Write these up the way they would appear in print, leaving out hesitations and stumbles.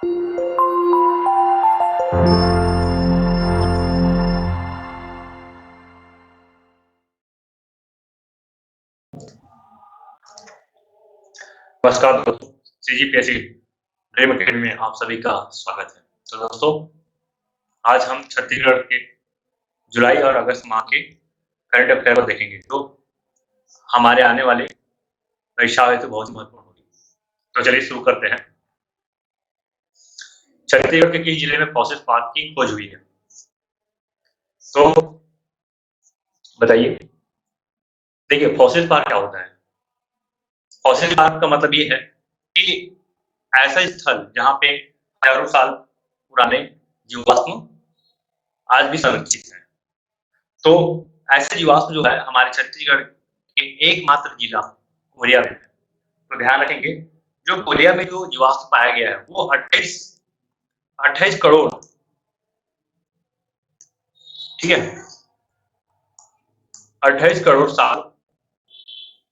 नमस्कार दोस्तों, CGPSC dream academy में आप सभी का स्वागत है। तो दोस्तों, आज हम छत्तीसगढ़ के जुलाई और अगस्त माह के करंट अफेयर को देखेंगे, जो हमारे आने वाले परीक्षा हेतु बहुत महत्वपूर्ण होगी। तो चलिए शुरू करते हैं। छत्तीसगढ़ के किस जिले में फॉसिल पार्क की खोज हुई है? तो बताइए। देखिए, फॉसिल पार्क क्या होता है? फॉसिल पार्क का मतलब ये है कि ऐसा स्थल जहाँ पे हजारों साल पुराने जीवाश्म आज भी संरक्षित हैं। तो ऐसे जीवाश्म जो है हमारे छत्तीसगढ़ के एकमात्र जिला कोरिया में है। तो ध्यान रखेंगे, जो कोरिया में जो जीवाश्म पाया गया है वो 28 करोड़, ठीक है, 28 करोड़ साल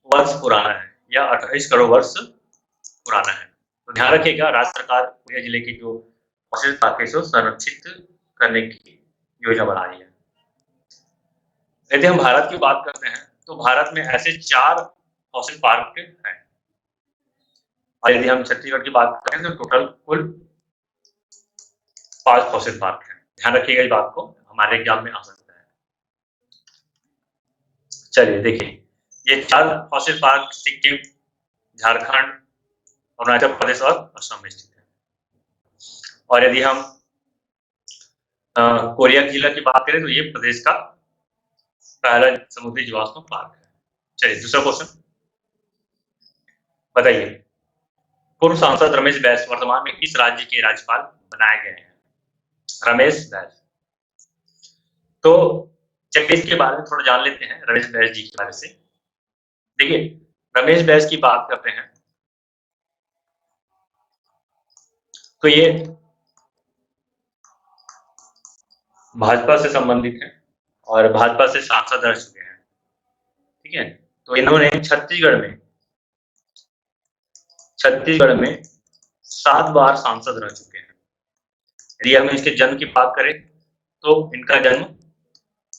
वर्ष पुराना है, या 28 करोड़ वर्ष पुराना है। तो ध्यान रखिएगा, राज्य सरकार कोरिया जिले के जो फॉसिल पार्क को संरक्षित करने की योजना बना रही है। यदि हम भारत की बात करते हैं तो भारत में ऐसे 4 फॉसिल पार्क हैं, और यदि हम छत्तीसगढ़ की बात करें तो टोटल कुल 5 फॉसिल पार्क हैं। ध्यान रखिएगा इस बात को, हमारे एग्जाम में आ सकता है। चलिए देखिए, ये 4 फॉसिल पार्क सिक्किम, झारखंड, अरुणाचल प्रदेश और असम में स्थित है। और यदि हम कोरिया जिला की बात करें तो ये प्रदेश का पहला समुद्री जीवाश्म पार्क है। चलिए दूसरा क्वेश्चन बताइए। पूर्व सांसद रमेश बैस वर्तमान में किस राज्य के राज्यपाल बनाए गए हैं? रमेश बैस। तो चलिए इसके बारे में थोड़ा जान लेते हैं, रमेश बैस जी के बारे से। देखिए, रमेश बैस की बात करते हैं तो ये भाजपा से संबंधित है और भाजपा से सांसद रह चुके हैं, ठीक है। तो इन्होंने छत्तीसगढ़ में 7 बार सांसद रह चुके हैं। यदि हम इसके जन्म की बात करें तो इनका जन्म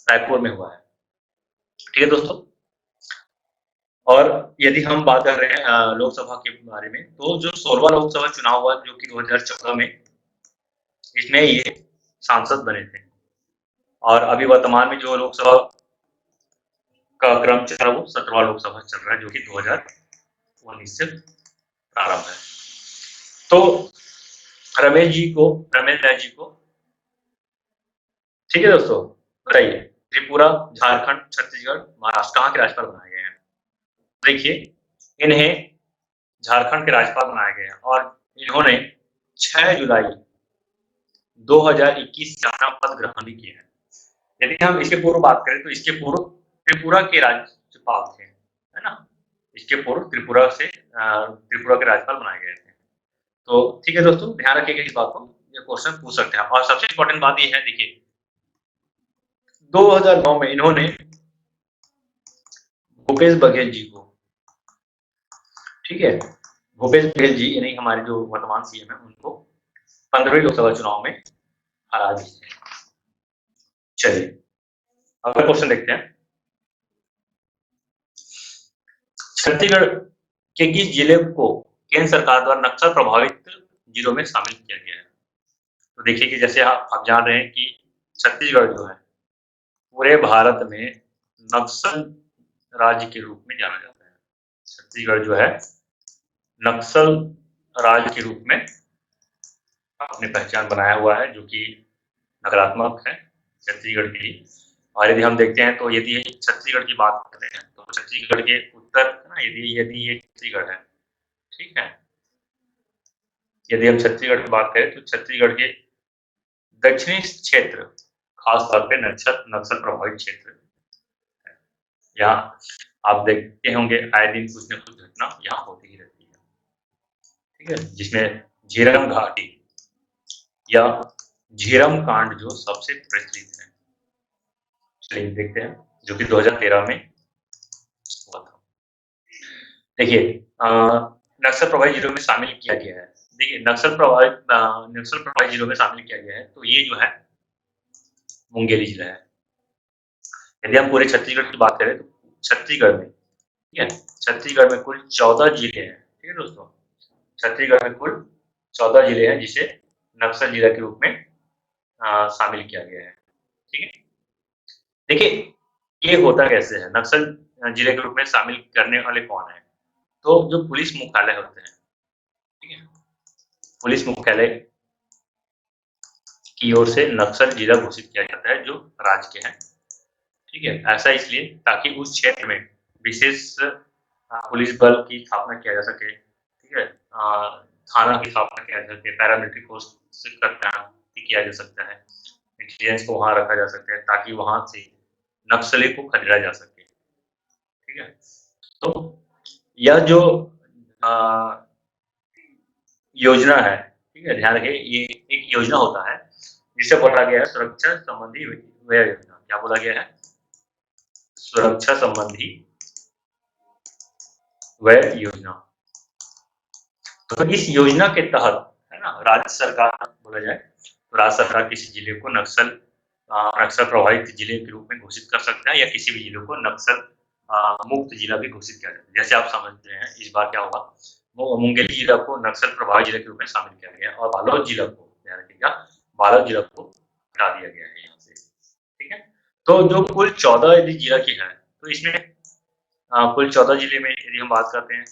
रायपुर में हुआ है, ठीक है दोस्तों। और यदि हम बात कर रहे हैं लोकसभा के बारे में, तो जो 16वां लोकसभा चुनाव हुआ जो कि 2014 में, इसमें ये सांसद बने थे। और अभी वर्तमान में जो लोकसभा का क्रम चल रहा है वो 17वां लोकसभा चल रहा है, जो कि 2019 से प्रारंभ है। तो रमेश बैस जी को, ठीक है दोस्तों, बताइए त्रिपुरा, झारखंड, छत्तीसगढ़, महाराष्ट्र कहाँ के राज्यपाल बनाए गए हैं? देखिए, इन्हें झारखंड के राज्यपाल बनाए गए हैं और इन्होंने 6 जुलाई 2021 से अपना पद ग्रहण भी किया है। यदि हम इसके पूर्व बात करें तो इसके पूर्व त्रिपुरा के राज्यपाल थे, है ना। इसके पूर्व त्रिपुरा के राज्यपाल बनाए गए थे। तो ठीक है दोस्तों, ध्यान रखिएगा इस बात को, ये क्वेश्चन पूछ सकते हैं। और सबसे इंपॉर्टेंट बात ये है, देखिए 2009 में इन्होंने भूपेश बघेल जी को, ठीक है, भूपेश बघेल जी यानी हमारे जो वर्तमान सीएम है उनको 15वीं लोकसभा चुनाव में हरा दिए। चलिए अगला क्वेश्चन देखते हैं। छत्तीसगढ़ के किस जिले को केंद्र सरकार द्वारा नक्सल प्रभावित जिलों में शामिल किया गया है? तो देखिए कि जैसे आप जान रहे हैं कि छत्तीसगढ़ जो है पूरे भारत में नक्सल राज्य के रूप में जाना जाता है। छत्तीसगढ़ जो है नक्सल राज्य के रूप में अपनी पहचान बनाया हुआ है, जो कि नकारात्मक है छत्तीसगढ़ के लिए। और यदि हम देखते हैं तो यदि छत्तीसगढ़ की बात करते हैं तो छत्तीसगढ़ के उत्तर ना, यदि ये छत्तीसगढ़ है, ठीक है, यदि हम छत्तीसगढ़ की बात करें तो छत्तीसगढ़ के दक्षिणी क्षेत्र खासतौर पे नक्सल प्रभावित क्षेत्र है। यहाँ आप देखते होंगे आए दिन कुछ न कुछ घटना यहाँ होती ही रहती है, ठीक है, जिसमें झीरम घाटी या झीरम कांड जो सबसे प्रचलित है। चलिए देखते हैं, जो कि 2013 में हुआ था। देखिए नक्सल प्रभावित जिलों में शामिल किया गया है। देखिए नक्सल प्रभावित जिलों में शामिल किया गया है, तो ये जो है मुंगेली जिला है। यदि हम पूरे छत्तीसगढ़ की बात करें तो छत्तीसगढ़ में, ठीक है, छत्तीसगढ़ में कुल 14 जिले हैं, ठीक है दोस्तों। छत्तीसगढ़ में कुल 14 जिले हैं जिसे नक्सल जिला के रूप में शामिल किया गया है, ठीक है। देखिए ये होता कैसे है, नक्सल जिले के रूप में शामिल करने वाले कौन है? तो जो पुलिस मुख्यालय होते हैं, ठीक है, पुलिस मुख्यालय की ओर से नक्सल जिला घोषित किया जाता है जो राज्य के हैं, ठीक है। ऐसा इसलिए ताकि उस क्षेत्र में विशेष पुलिस बल की स्थापना किया जा सके, ठीक है, थाना की स्थापना किया जा सके, पैरामिलिट्री फोर्स का तैनाती किया जा सकता है, इंटेलिजेंस को वहां रखा जा सकता है ताकि वहां से नक्सली को खदेड़ा जा सके, ठीक है। तो यह जो योजना है, ठीक है, ध्यान रखिए ये एक योजना होता है जिसे बोला गया है सुरक्षा संबंधी व्यय योजना। क्या बोला गया है? सुरक्षा संबंधी व्यय योजना। तो इस योजना के तहत, है ना, राज्य सरकार बोला जाए तो राज्य सरकार किसी जिले को नक्सल प्रभावित जिले के रूप में घोषित कर सकता है या किसी भी जिले को नक्सल मुक्त जिला भी घोषित किया जाता है। जैसे आप समझ रहे हैं इस बार क्या होगा, वो मुंगेली जिला को नक्सल प्रभावित जिले के रूप में शामिल किया गया और बालोद जिला को, ध्यान रखिएगा, बालोद जिला को हटा दिया गया है यहाँ से, ठीक है। तो जो कुल 14 यदि जिला की है, तो इसमें कुल 14 जिले में यदि हम बात करते हैं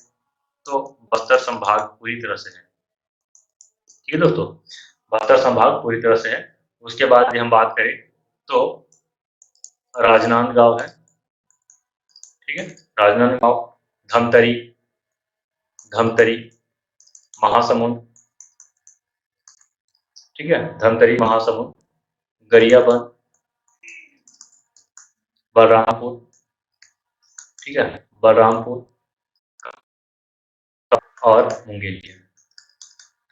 तो बस्तर संभाग पूरी तरह से है, ठीक है दोस्तों, बस्तर संभाग पूरी तरह से है। उसके बाद यदि हम बात करें तो राजनांदगांव है, ठीक है, राजनांदगांव, धमतरी, धमतरी, महासमुंद, ठीक है, धमतरी, महासमुंद, गरियाबंद, बलरामपुर, ठीक है, बलरामपुर और मुंगेली है।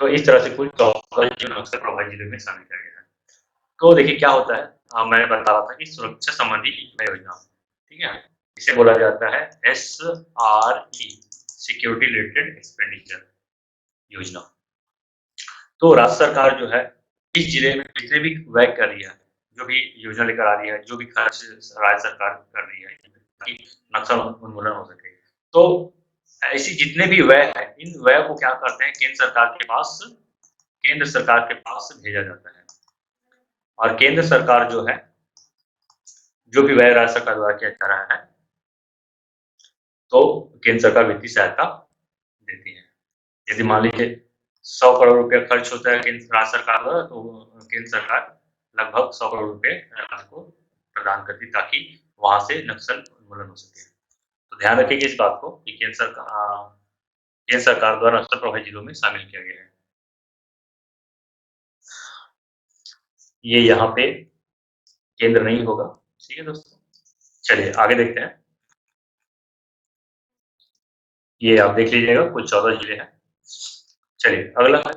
तो इस तरह से कुल 14 जो नक्सल प्रभावित जिलों में शामिल किया गया है। तो देखिए क्या होता है, मैंने बता रहा था कि सुरक्षा संबंधी योजना, ठीक है, इसे बोला जाता है SRE, सिक्योरिटी रिलेटेड एक्सपेंडिचर योजना। तो राज्य सरकार जो है इस जिले में जितने भी व्यय कर रही है, जो भी योजना लेकर आ रही है, जो भी खर्च राज्य सरकार कर रही है ताकि नक्सल उन्मूलन हो सके, तो ऐसी जितने भी व्यय है, इन व्यय को क्या करते हैं, केंद्र सरकार के पास भेजा जाता है और केंद्र सरकार जो है जो भी व्यय राज्य सरकार द्वारा किया जा रहा है तो केंद्र सरकार वित्तीय सहायता देती है। यदि मान लीजिए 100 करोड़ रुपया खर्च होता है केंद्र राज्य सरकार द्वारा, तो केंद्र सरकार लगभग 100 करोड़ रुपए राज्य को प्रदान करती ताकि वहां से नक्सल उन्मूलन हो सके। तो ध्यान रखिएगा इस बात को कि केंद्र सरकार द्वारा नक्सल प्रभावित जिलों में शामिल किया गया है। ये यहाँ पे केंद्र नहीं होगा, ठीक है दोस्तों। चलिए आगे देखते हैं। ये आप देख लीजिएगा कुल 14 जिले हैं। चलिए अगला है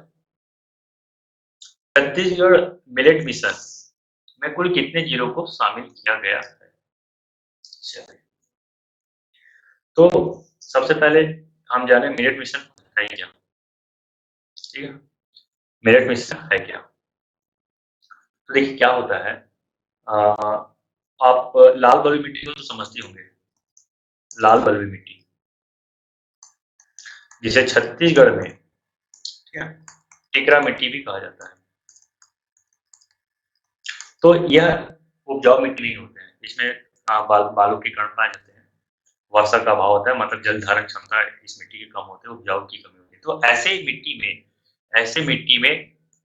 छत्तीसगढ़ मिलेट मिशन में कुल कितने जिलों को शामिल किया गया है? चलिए तो सबसे पहले हम जाने मिलेट मिशन है क्या, ठीक है, मिलेट मिशन है क्या। तो देखिए क्या होता है, आप लाल बलुई मिट्टी को तो समझते होंगे, लाल बलुई मिट्टी जिसे छत्तीसगढ़ में, ठीक है, टिकरा मिट्टी भी कहा जाता है। तो यह उपजाऊ मिट्टी नहीं होते हैं, इसमें बालू के कण पाए जाते हैं, वर्षा का अभाव होता है, मतलब जल धारण क्षमता इस मिट्टी की कम होती है, उपजाऊ की कमी होती है। तो ऐसे मिट्टी में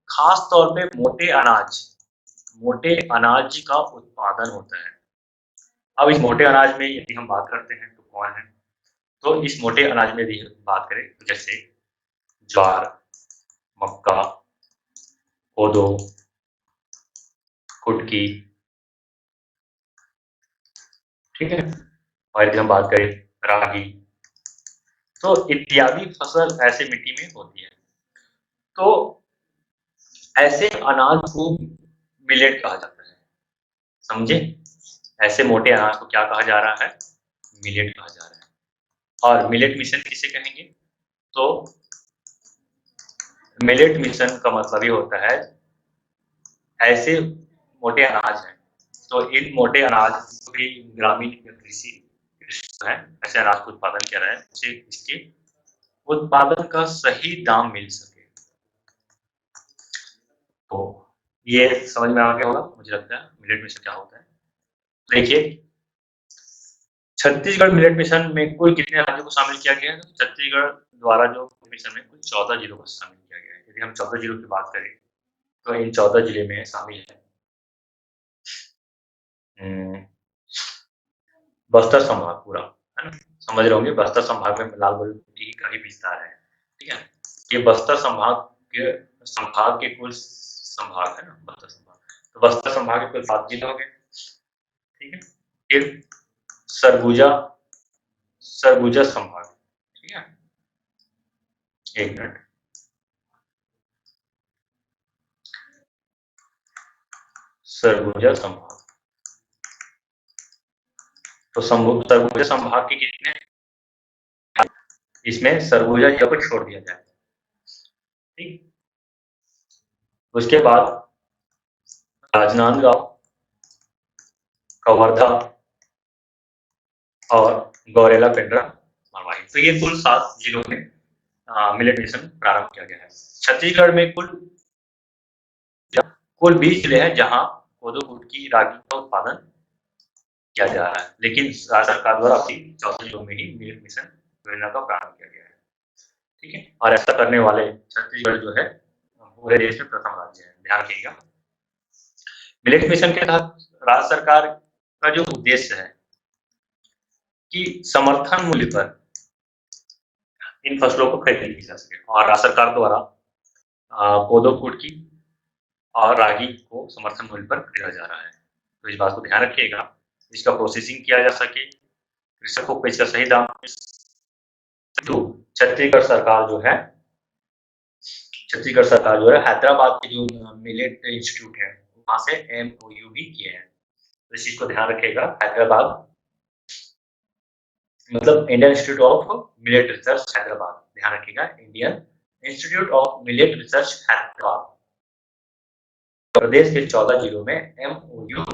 खास तौर पे मोटे अनाज का उत्पादन होता है। अब इस मोटे अनाज में यदि हम बात करते हैं तो कौन है, तो इस मोटे अनाज में यदि बात करें तो जैसे ज्वार, मक्का, कोदो, कुटकी, ठीक है, और यदि हम बात करें रागी, तो इत्यादि फसल ऐसे मिट्टी में होती है। तो ऐसे अनाज को मिलेट कहा जाता है, समझे, ऐसे मोटे अनाज को क्या कहा जा रहा है, मिलेट कहा जा रहा है। और मिलेट मिशन किसे कहेंगे, तो मिलेट मिशन का मतलब ये होता है ऐसे मोटे अनाज हैं, तो इन मोटे अनाज को भी ग्रामीण कृषि कृषि है ऐसे अनाज का उत्पादन किया रहा है जिससे इसके उत्पादन का सही दाम मिल सके। तो ये समझ में आ गया होगा मुझे लगता है मिलेट मिशन क्या होता है। देखिए छत्तीसगढ़ मिलेट मिशन में कुल कितने राज्यों को शामिल किया गया है? तो छत्तीसगढ़ द्वारा जो मिशन में कुल 14 जिलों को शामिल किया गया है। यदि हम 14 जिलों की बात करें तो इन 14 जिले में शामिल है बस्तर संभाग पूरा, है ना? समझ रहे होंगे बस्तर संभाग में लाल बलू मिट्टी का ही विस्तार है, ठीक है? ये बस्तर संभाग के कुल संभाग है ना बस्तर संभाग, तो बस्तर संभाग के कुल 7 जिले हो गए, ठीक है? फिर सरगुजा सरगुजा संभाग, ठीक है? एक मिनट, सरगुजा संभाग, तो सरगुजा संभाग के कितने, इसमें सरगुजा जिला को छोड़ दिया जाए, ठीक? उसके बाद राजनांदगांव, कवर्धा और गौरेला पेंड्रा मरवाही, तो ये कुल 7 जिलों में मिलेट मिशन प्रारंभ किया गया है। छत्तीसगढ़ में कुल 20 जिले हैं जहां कोदो कुट की रागी का उत्पादन किया जा रहा है, लेकिन राज्य सरकार द्वारा अभी 14 जिलों में ही मिलेट मिशन योजना का प्रारंभ किया गया है, ठीक है? और ऐसा करने वाले छत्तीसगढ़ जो है पूरे देश में प्रथम राज्य है, ध्यान रखिएगा। मिलेट मिशन के तहत राज्य सरकार का जो उद्देश्य है कि समर्थन मूल्य पर इन फसलों को खरीदी जा सके, और राज्य सरकार द्वारा कोदो कुट की और रागी को समर्थन मूल्य पर खरीदा जा रहा है, तो इस बात को ध्यान रखिएगा। इसका प्रोसेसिंग किया जा सके, कृषकों को इसका सही दाम, तो छत्तीसगढ़ सरकार जो है हैदराबाद के जो मिलेट इंस्टीट्यूट है वहां से MOU भी किए हैं, तो इस चीज को ध्यान रखिएगा। हैदराबाद मतलब Indian institute of millet research Hyderabad, ध्यान रखिएगा, Indian institute of millet research Hyderabad, प्रदेश के 14 जिलों में MOU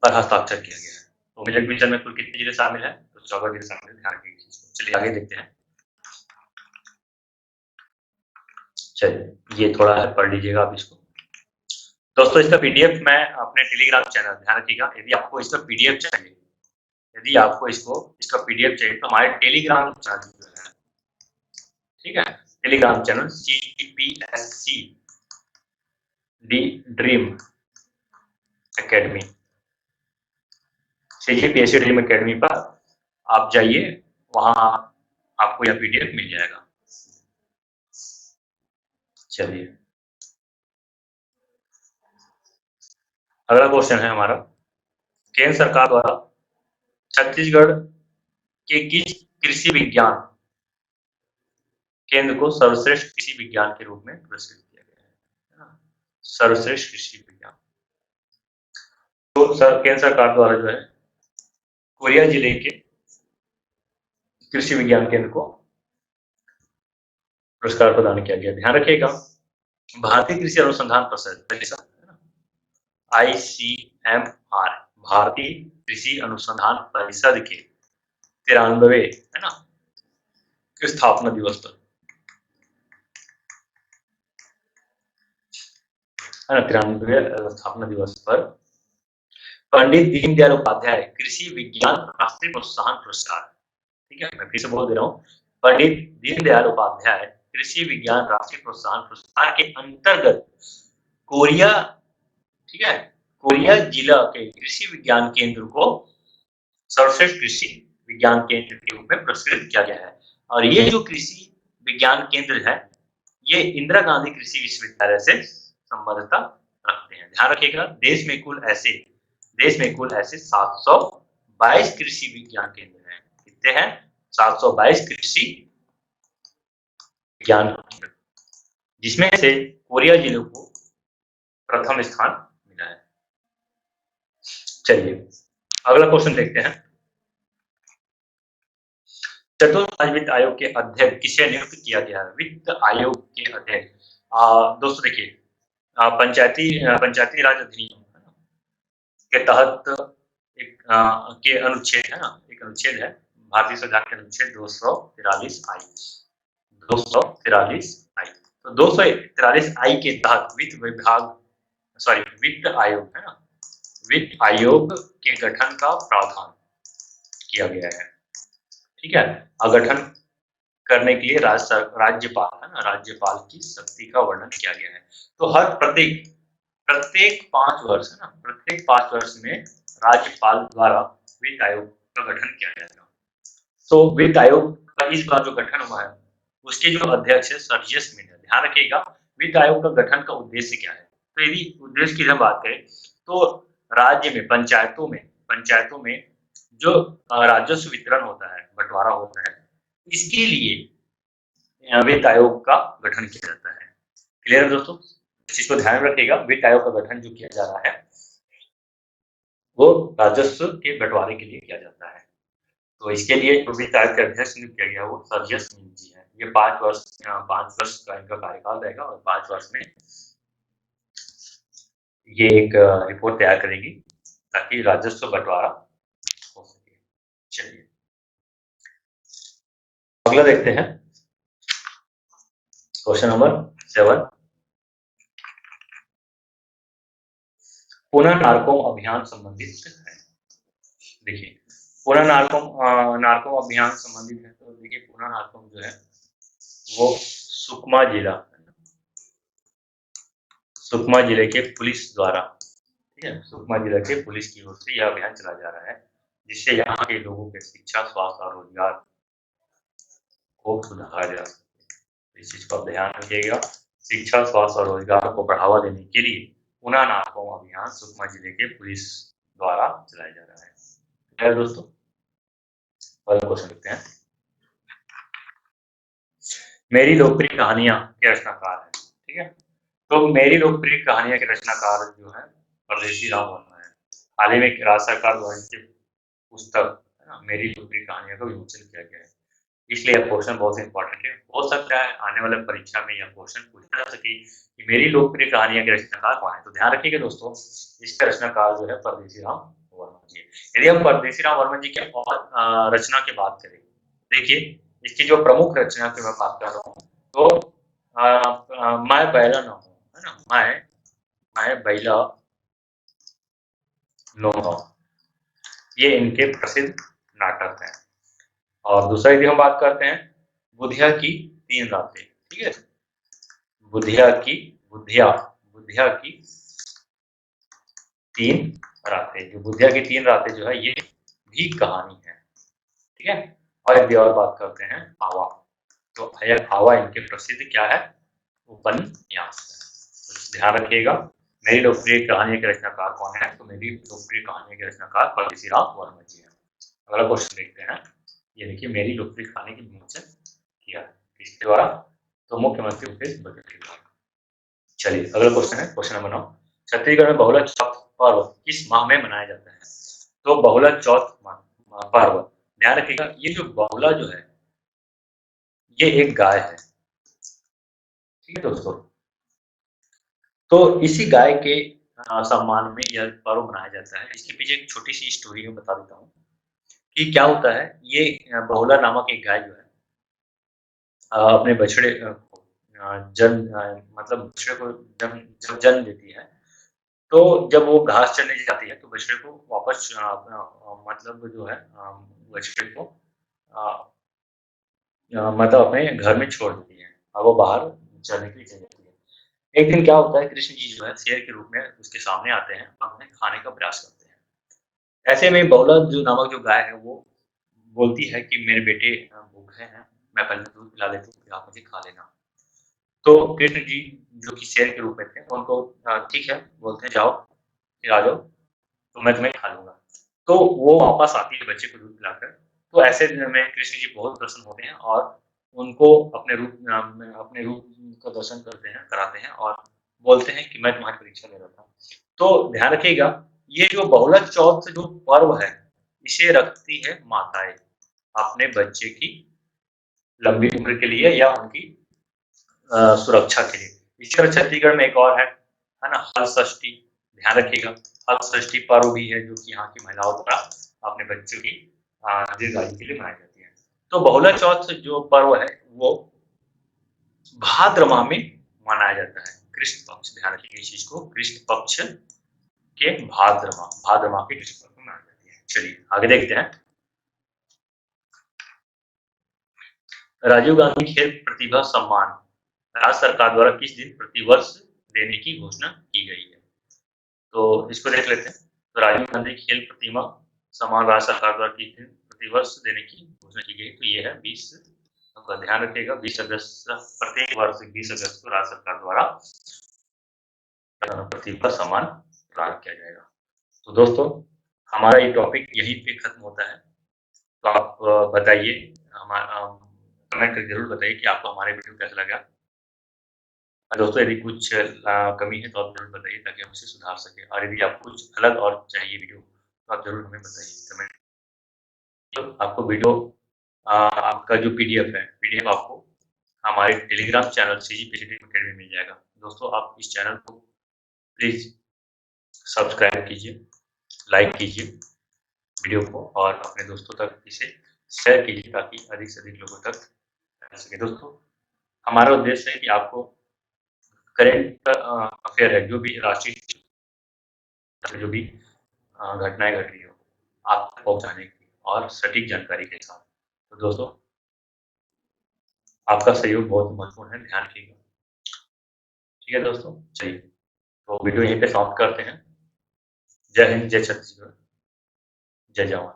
पर हस्ताक्षर किया गया है। तो मिलेट मिशन में कुल कितने जिले शामिल है? तो 14 जिले शामिल है, ध्यान रखिएगा। चलिए आगे देखते हैं। चलिए ये थोड़ा है, पढ़ लीजिएगा आप इसको। दोस्तों इसका PDF मैं अपने टेलीग्राम चैनल, ध्यान रखिएगा, यदि आपको इसका PDF चाहिए, यदि आपको इसका PDF चाहिए तो हमारे टेलीग्राम चैनल जो है, ठीक है, Telegram channel CPSC dream academy, CPSC dream academy पर आप जाइए, वहां आपको यह PDF मिल जाएगा। चलिए अगला क्वेश्चन है हमारा, केंद्र सरकार द्वारा छत्तीसगढ़ के किस कृषि विज्ञान केंद्र को सर्वश्रेष्ठ कृषि विज्ञान के रूप में पुरस्कृत किया गया है? सर्वश्रेष्ठ कृषि विज्ञान, तो केंद्र सरकार द्वारा जो है कोरिया जिले के कृषि विज्ञान केंद्र को पुरस्कार प्रदान किया गया। ध्यान रखिएगा, भारतीय कृषि अनुसंधान परिषद ICMR, भारतीय कृषि अनुसंधान परिषद के 93 है ना स्थापना दिवस पर, है ना, 93 स्थापना दिवस पर पंडित दीनदयाल उपाध्याय कृषि विज्ञान राष्ट्रीय प्रोत्साहन पुरस्कार, ठीक है, मैं फिर से बोल दे रहा हूँ, पंडित दीनदयाल उपाध्याय कृषि विज्ञान राष्ट्रीय प्रोत्साहन पुरस्कार के अंतर्गत कोरिया, ठीक है, कोरिया जिला के कृषि विज्ञान केंद्र को सर्वश्रेष्ठ कृषि विज्ञान केंद्र के रूप में पुरस्कृत किया गया है। और ये जो कृषि विज्ञान केंद्र है ये इंदिरा गांधी कृषि विश्वविद्यालय से संबद्धता रखते हैं। ध्यान रखिएगा, देश में कुल ऐसे 722 कृषि विज्ञान केंद्र हैं। कितने हैं? 722 कृषि विज्ञान केंद्र, जिसमें से कोरिया जिले को प्रथम स्थान मिला है। चलिए अगला क्वेश्चन देखते हैं। चतुर्थ वित्त आयोग के अध्यक्ष किसे नियुक्त किया गया है? वित्त आयोग के अध्यक्ष दोस्तों देखिए, पंचायती राज अधिनियम के तहत एक के अनुच्छेद है ना, एक अनुच्छेद है भारतीय संविधान के अनुच्छेद 243 आई, 243 आई। तो 243 आई के तहत वित्त आयोग है ना, वित्त आयोग के गठन का प्रावधान किया गया है। ठीक है, गठन करने के लिए राज्यपाल है ना, राज्यपाल की शक्ति का वर्णन किया गया है। तो हर प्रत्येक 5 वर्ष है ना, प्रत्येक 5 वर्ष में राज्यपाल द्वारा वित्त आयोग का गठन किया जाएगा। तो वित्त आयोग का इस बार जो गठन हुआ है उसके जो अध्यक्ष है सर्जियस मिंट है। ध्यान रखिएगा, वित्त आयोग का गठन का उद्देश्य क्या है। तो यदि उद्देश्य की हम बात करें तो राज्य में पंचायतों में जो राजस्व वितरण होता है, बंटवारा होता है, इसके लिए वित्त आयोग का गठन किया जाता है। क्लियर है दोस्तों, इस चीज को ध्यान रखिएगा। वित्त आयोग का गठन जो किया जा रहा है वो राजस्व के बंटवारे के लिए किया जाता है। तो इसके लिए जो वित्त आयोग के अध्यक्ष नियुक्त किया गया वो सर्जियस मिंट जी है। ये 5 वर्ष का इनका कार्यकाल रहेगा और 5 वर्ष में ये एक रिपोर्ट तैयार करेंगी ताकि राजस्व बंटवारा हो सके। चलिए अगला देखते हैं, क्वेश्चन नंबर 7। पुनः नारकोम अभियान संबंधित है। देखिए पुनः नारकोम अभियान संबंधित है। तो देखिए पुनः नारकोम जो है वो सुकमा जिले के पुलिस द्वारा, ठीक है, सुकमा जिले के पुलिस की ओर से यह अभियान चलाया जा रहा है जिससे यहाँ के लोगों के शिक्षा, स्वास्थ्य और रोजगार को सुधारा जा सके। इस चीज को ध्यान रखिएगा, शिक्षा, स्वास्थ्य और रोजगार को बढ़ावा देने के लिए पुनः नारकोम अभियान सुकमा जिले के पुलिस द्वारा चलाया जा रहा है। दोस्तों पहला क्वेश्चन देखते हैं, मेरी लोकप्रिय कहानियां के रचनाकार है। ठीक है, तो मेरी लोकप्रिय कहानियां के रचनाकार जो है परदेसी राम वर्मा है। हाल ही में राज्य सरकार द्वारा इनकी पुस्तक है ना, मेरी लोकप्रिय कहानियां का विमोचन किया गया है। इसलिए यह क्वेश्चन बहुत इंपॉर्टेंट है। हो सकता है आने वाले परीक्षा में यह क्वेश्चन पूछा जा सके कि मेरी लोकप्रिय कहानियां के रचनाकार कौन है। तो ध्यान रखिएगा दोस्तों, इसका रचनाकार जो है परदेसी राम वर्मा जी। यदि हम परदेसी राम वर्मा जी के और रचना की बात करें, देखिए इसकी जो प्रमुख रचना की मैं बात कर रहा हूँ तो मैं बैला न हूँ, है ना, मैं बैला न हूँ, ये इनके प्रसिद्ध नाटक है। और दूसरा यदि हम बात करते हैं बुधिया की 3 रातें, ठीक है, बुधिया की 3 रातें, जो बुधिया की 3 रातें जो है ये भी कहानी है। ठीक है, और यदि और बात करते हैं आवा, तो आवा इनके प्रसिद्ध क्या है, उपन्यास है। तो ध्यान रखिएगा, मेरी लोकप्रिय कहानी के रचनाकार कौन है, तो मेरी लोकप्रिय कहानी के रचनाकार परदेसी राम वर्मा जी है। अगला क्वेश्चन देखते हैं, ये देखिए मेरी लोकप्रिय कहानी की विमोचन किया किसके द्वारा, तो मुख्यमंत्री भूपेश बघेल के द्वारा। चलिए अगला क्वेश्चन है क्वेश्चन नंबर 9, छत्तीसगढ़ में बहुला चौथ पर्व किस माह में मनाया जाता है। तो बहुला चौथ पर्व, ध्यान रखिएगा, ये जो बहुला जो है ये एक गाय है। ठीक है दोस्तों, तो इसी गाय के सम्मान में यह पर्व मनाया जाता है। इसके पीछे एक छोटी सी स्टोरी मैं बता देता हूँ कि क्या होता है। ये बहुला नामक एक गाय जो है अपने बछड़े मतलब बछड़े को जब जन्म देती है, तो जब वो घास चरने जाती है तो बछड़े को वापस मतलब जो है बछड़े को मतलब अपने घर में छोड़ देती है और वो बाहर चरने के लिए चली जाती है। एक दिन क्या होता है, कृष्ण जी जो है शेर के रूप में उसके सामने आते हैं और उन्हें खाने का प्रयास करते हैं। ऐसे में बहुला जो नामक जो गाय है वो बोलती है कि मेरे बेटे भूखे हैं, मैं पहले दूध पिला लेती हूँ, फिर आप मुझे खा लेना। तो कृष्ण जी जो कि शेर के रूप में थे उनको ठीक है बोलते हैं, जाओ फिर आ जाओ तो मैं तुम्हें खा लूंगा। तो वो वापस आती है बच्चे को दूध पिलाकर। तो ऐसे में कृष्ण जी बहुत प्रसन्न होते हैं और उनको अपने रूप का दर्शन कराते हैं और बोलते हैं कि मैं तुम्हारी परीक्षा ले रहा था। तो ध्यान रखिएगा, ये जो बहुला चौथ जो पर्व है इसे रखती है माताएं अपने बच्चे की लंबी उम्र के लिए या उनकी सुरक्षा के लिए। इसी तरह छत्तीसगढ़ में एक और है ना, हल षष्ठी, ध्यान रखिएगा। हल षष्ठी पर्व भी है जो कि यहाँ की महिलाओं द्वारा अपने बच्चों की दीर्घायु के लिए मनाई जाती है। तो बहुला चौथ जो पर्व है वो भाद्र माह में मनाया जाता है, कृष्ण पक्ष, ध्यान रखिएगा इस चीज को, कृष्ण पक्ष के भाद्र माह के कृष्ण पक्ष में मनाई जाती है। चलिए आगे देखते हैं। राजीव गांधी खेल प्रतिभा सम्मान राज्य सरकार द्वारा किस दिन प्रतिवर्ष देने की घोषणा की गई है? तो इसको देख लेते हैं। तो राजीव गांधी खेल प्रतिभा सम्मान राज्य सरकार द्वारा किस दिन प्रतिवर्ष देने की घोषणा की गई? तो ये है 20, आपका ध्यान रखिएगा, 20 अगस्त, प्रत्येक वर्ष 20 अगस्त को राज्य सरकार द्वारा प्रतिभा सम्मान प्रदान किया जाएगा। तो दोस्तों हमारा ये टॉपिक यहीं पे खत्म होता है। तो आप बताइए, हमारा कमेंट करके जरूर बताइए कि आपको हमारे वीडियो कैसा लगा। दोस्तों यदि कुछ कमी है तो आप जरूर बताइए ताकि हम उसे सुधार सकें, और यदि आपको कुछ अलग और चाहिए वीडियो तो आप जरूर हमें बताइए कमेंट। तो आपको वीडियो आपका जो पीडीएफ आपको हमारे टेलीग्राम चैनल CG अकेडमी में मिल जाएगा। दोस्तों आप इस चैनल को प्लीज सब्सक्राइब कीजिए, लाइक कीजिए वीडियो को, और अपने दोस्तों तक इसे शेयर कीजिए ताकि अधिक से अधिक लोगों तक फैल सके। दोस्तों हमारा उद्देश्य है कि आपको करेंट अफेयर है, जो भी राष्ट्रीय जो भी घटनाएं घट रही हो आप तक पहुंचाने की, और सटीक जानकारी के साथ। तो दोस्तों आपका सहयोग बहुत महत्वपूर्ण है, ध्यान रखिएगा। ठीक है दोस्तों, चलिए तो वीडियो यहीं पे समाप्त करते हैं। जय हिंद, जय छत्तीसगढ़, जय जवान।